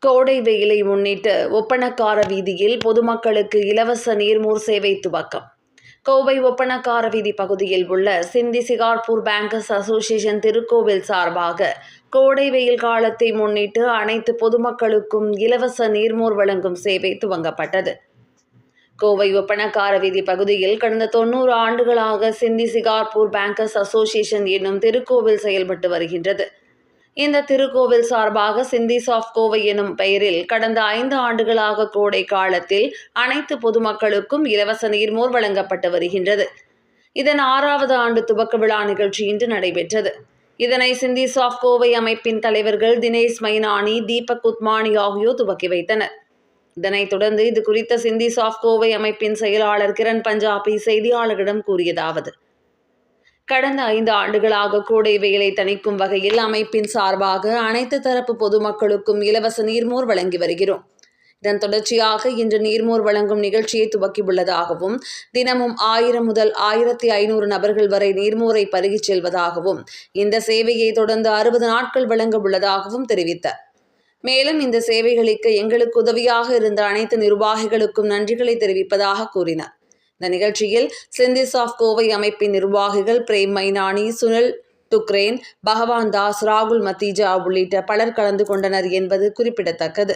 கோடை வெயிலை முன்னிட்டு ஒப்பணக்கார வீதியில் பொதுமக்களுக்கு இலவச நீர்மோர் சேவை துவக்கம். கோவை ஒப்பணக்கார வீதி பகுதியில் உள்ள சிந்தி சிகார்பூர் பேங்கர்ஸ் அசோசியேஷன் திருக்கோவில் சார்பாக கோடை வெயில் காலத்தை முன்னிட்டு அனைத்து பொதுமக்களுக்கும் இலவச நீர்மோர் வழங்கும் சேவை துவங்கப்பட்டது. கோவை ஒப்பணக்கார வீதி பகுதியில் கடந்த 90 ஆண்டுகளாக சிந்தி சிகார்பூர் பேங்கர்ஸ் அசோசியேஷன் என்னும் திருக்கோவில் செயல்பட்டு வருகின்றது. இந்த திருக்கோவில் சார்பாக சிந்திஸ் ஆஃப் கோவை எனும் பெயரில் கடந்த 5 ஆண்டுகளாக கோடை காலத்தில் அனைத்து பொதுமக்களுக்கும் இலவச நீர்மோர் வழங்கப்பட்டு வருகின்றது. இதன் 6வது ஆண்டு துவக்க விழா நிகழ்ச்சி இன்று நடைபெற்றது. இதனை சிந்திஸ் ஆஃப் கோவை அமைப்பின் தலைவர்கள் தினேஷ் மைனானி, தீபக் உத்மானி ஆகியோர் துவக்கி வைத்தனர். இதனைத் தொடர்ந்து இது குறித்த சிந்திஸ் ஆஃப் கோவை அமைப்பின் செயலாளர் கிரண் பஞ்சாபி செய்தியாளர்களிடம் கூறியதாவது: கடந்த 5 ஆண்டுகளாக கோடை வெயிலை தணிக்கும் வகையில் அமைப்பின் சார்பாக அனைத்து தரப்பு பொதுமக்களுக்கும் இலவச நீர்மோர் வழங்கி வருகிறோம். இதன் தொடர்ச்சியாக இன்று நீர்மோர் வழங்கும் நிகழ்ச்சியை துவக்கியுள்ளதாகவும், தினமும் 1000 முதல் 1500 நபர்கள் வரை நீர்மோரை பருகிச் செல்வதாகவும், இந்த சேவையை தொடர்ந்து 60 நாட்கள் வழங்க உள்ளதாகவும் தெரிவித்தார். மேலும் இந்த சேவைகளுக்கு எங்களுக்கு உதவியாக இருந்த அனைத்து நிர்வாகிகளுக்கும் நன்றிகளை தெரிவிப்பதாக கூறினார். இந்த நிகழ்ச்சியில் சிந்திஸ் ஆஃப் கோவை அமைப்பின் நிர்வாகிகள் பிரேம் மைனானி, சுனில் துக்ரேன், பகவான் தாஸ், ராகுல் மத்தீஜா உள்ளிட்ட பலர் கலந்து கொண்டனர் என்பது குறிப்பிடத்தக்கது.